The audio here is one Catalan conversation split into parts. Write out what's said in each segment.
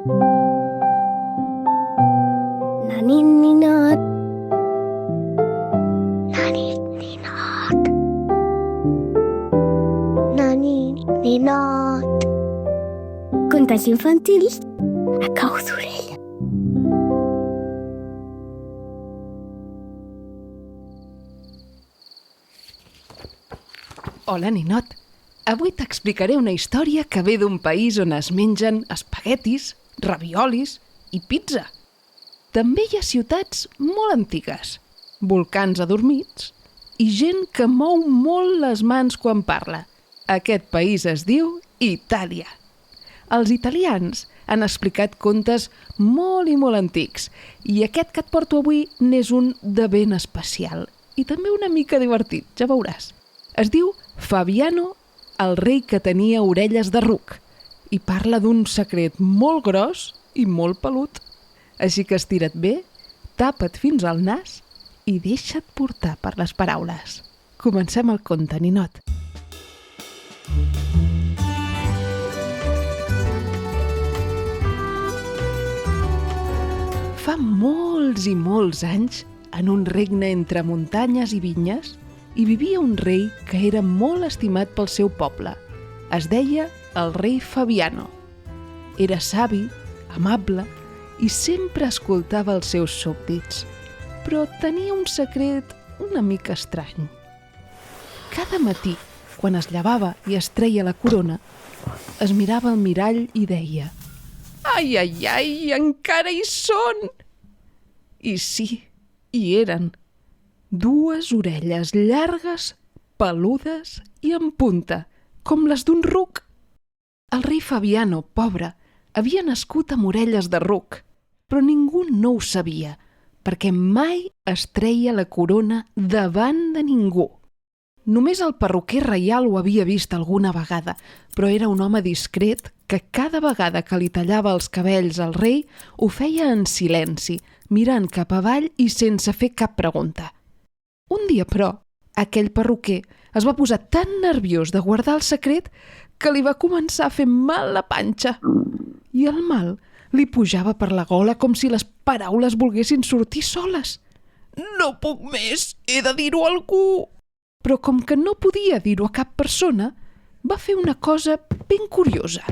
Na ninot. Na ninot. Na ninot. Contes infantils a cau d'orella. Hola, ninot. Avui t'explicaré una història que ve d'un país on es mengen espaguetis, raviolis i pizza. També hi ha ciutats molt antigues, volcans adormits i gent que mou molt les mans quan parla. Aquest país es diu Itàlia. Els italians han explicat contes molt i molt antics i aquest que et porto avui n'és un de ben especial i també una mica divertit, ja veuràs. Es diu Fabiano, el rei que tenia orelles de ruc, i parla d'un secret molt gros i molt pelut. Així que estira't bé, tapa't fins al nas i deixa't portar per les paraules. Comencem el conte, ninot. Fa molts i molts anys, en un regne entre muntanyes i vinyes, hi vivia un rei que era molt estimat pel seu poble. Es deia el rei Fabiano. Era savi, amable i sempre escoltava els seus súbdits, però tenia un secret una mica estrany. Cada matí, quan es llevava i es treia la corona, es mirava al mirall i deia: «Ai, ai, ai, encara hi són!» I sí, hi eren. Dues orelles llargues, peludes i en punta, com les d'un ruc. El rei Fabiano, pobre, havia nascut amb orelles de ruc, però ningú no ho sabia, perquè mai es treia la corona davant de ningú. Només el perruquer reial ho havia vist alguna vegada, però era un home discret que cada vegada que li tallava els cabells al rei ho feia en silenci, mirant cap avall i sense fer cap pregunta. Un dia, però, aquell perruquer es va posar tan nerviós de guardar el secret que li va començar a fer mal la panxa. I el mal li pujava per la gola com si les paraules volguessin sortir soles. «No puc més, he de dir-ho a algú!» Però com que no podia dir-ho a cap persona, va fer una cosa ben curiosa.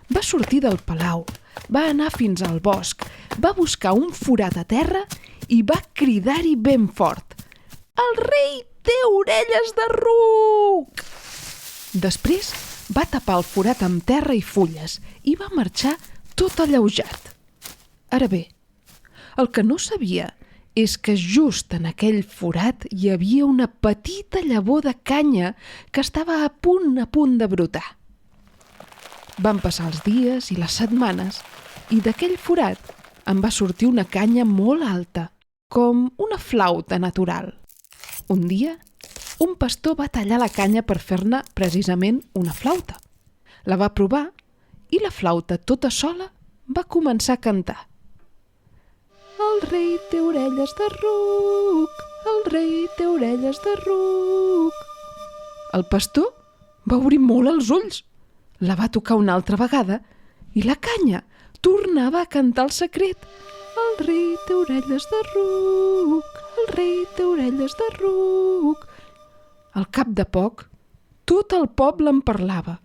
Va sortir del palau, va anar fins al bosc, va buscar un forat a terra i va cridar-hi ben fort: «El rei té orelles de ruc!» Després va tapar el forat amb terra i fulles i va marxar tot alleujat. Ara bé, el que no sabia és que just en aquell forat hi havia una petita llavor de canya que estava a punt de brotar. Van passar els dies i les setmanes i d'aquell forat en va sortir una canya molt alta, com una flauta natural. Un dia, un pastor va tallar la canya per fer-ne precisament una flauta. La va provar i la flauta tota sola va començar a cantar. «El rei té orelles de ruc, el rei té orelles de ruc». El pastor va obrir molt els ulls, la va tocar una altra vegada i la canya tornava a cantar el secret. «El rei té orelles de ruc, el rei té orelles de ruc». Al cap de poc, tot el poble en parlava.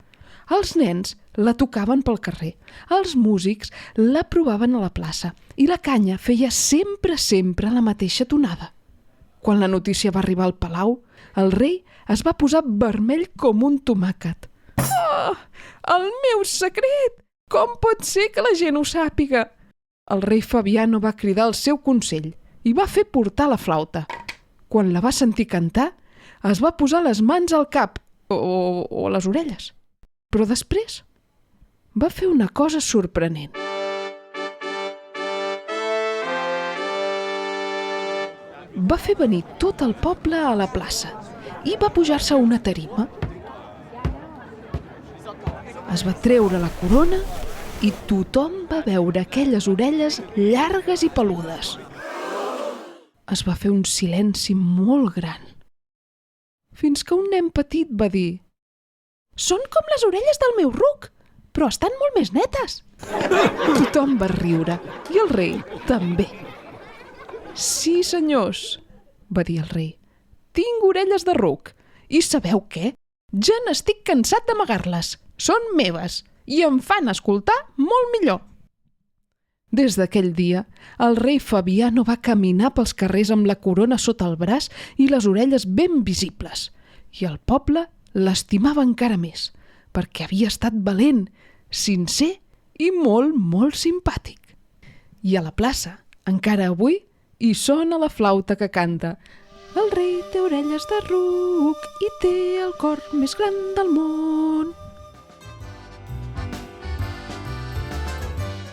Els nens la tocaven pel carrer, els músics la provaven a la plaça i la canya feia sempre la mateixa tonada. Quan la notícia va arribar al palau, el rei es va posar vermell com un tomàquet. «Oh, el meu secret! Com pot ser que la gent ho sàpiga?» El rei Fabiano va cridar al seu consell i va fer portar la flauta. Quan la va sentir cantar, es va posar les mans al cap o a les orelles. Però després va fer una cosa sorprenent. Va fer venir tot el poble a la plaça i va pujar-se a una tarima. Es va treure la corona i tothom va veure aquelles orelles llargues i peludes. Es va fer un silenci molt gran, fins que un nen petit va dir: Són com les orelles del meu ruc, però estan molt més netes. Tothom va riure i el rei també. Sí, senyors, va dir el rei, tinc orelles de ruc i sabeu què? Ja n'estic cansat d'amagar-les. Són meves i em fan escoltar molt millor. Des d'aquell dia, el rei Fabiano va caminar pels carrers amb la corona sota el braç i les orelles ben visibles. I el poble l'estimava encara més, perquè havia estat valent, sincer i molt, molt simpàtic. I a la plaça, encara avui, hi sona la flauta que canta: el rei té orelles de ruc i té el cor més gran del món.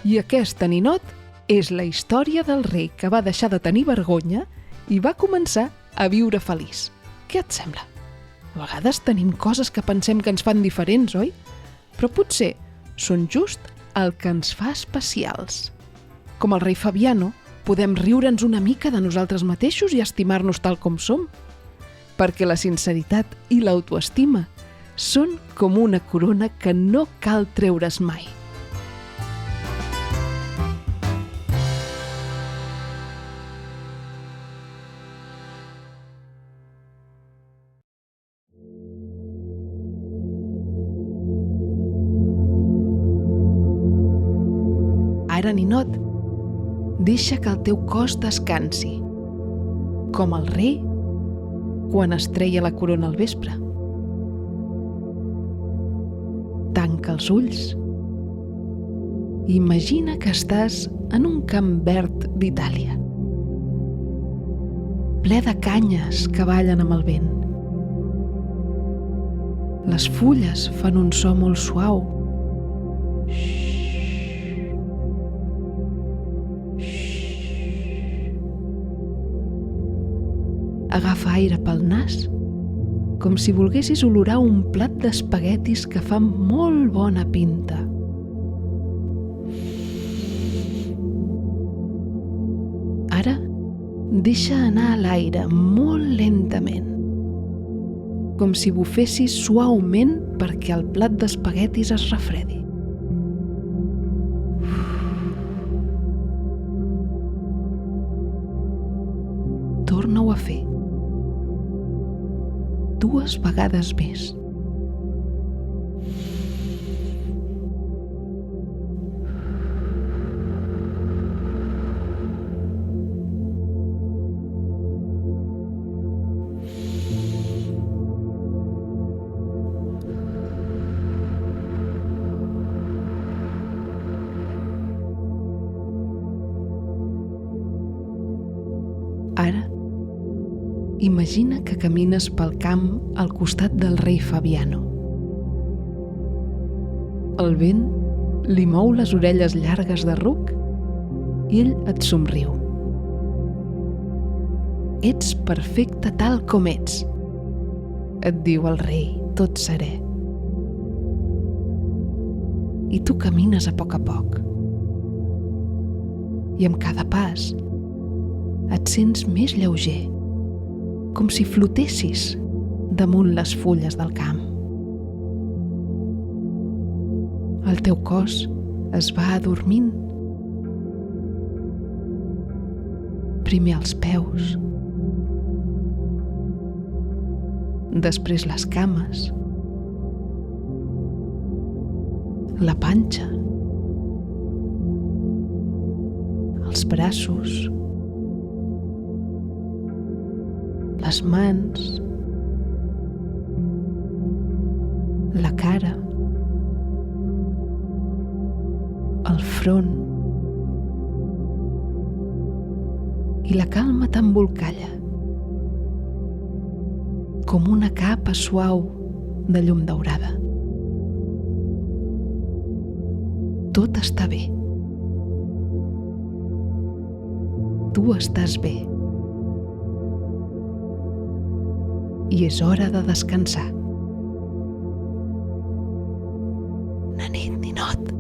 I aquesta ninot és la història del rei que va deixar de tenir vergonya i va començar a viure feliç. Què et sembla? A vegades tenim coses que pensem que ens fan diferents, oi? Però potser són just el que ens fa especials. Com el rei Fabiano, podem riure'ns una mica de nosaltres mateixos i estimar-nos tal com som. Perquè la sinceritat i l'autoestima són com una corona que no cal treure's mai. Ara, ninot, deixa que el teu cos descansi, com el rei quan es treia la corona al vespre. Tanca els ulls. Imagina que estàs en un camp verd d'Itàlia, ple de canyes que ballen amb el vent. Les fulles fan un so molt suau. Agafa aire pel nas, com si volguessis olorar un plat d'espaguetis que fa molt bona pinta. Ara, deixa anar l'aire molt lentament, com si bufessis suaument perquè el plat d'espaguetis es refredi. Torna-ho a fer. 2 vegades més. Ara, imagina que camines pel camp al costat del rei Fabiano. El vent li mou les orelles llargues de ruc i ell et somriu. Ets perfecte tal com ets, et diu el rei tot serè. I tu camines a poc, i amb cada pas et sents més lleuger, com si flotessis damunt les fulles del camp. El teu cos es va adormint. Primer els peus, després les cames, la panxa, els braços, les mans, la cara, el front, i la calma t'embolcalla, com una capa suau de llum daurada. Tot està bé. Tu estàs bé. I és hora de descansar. Na nit, ninot.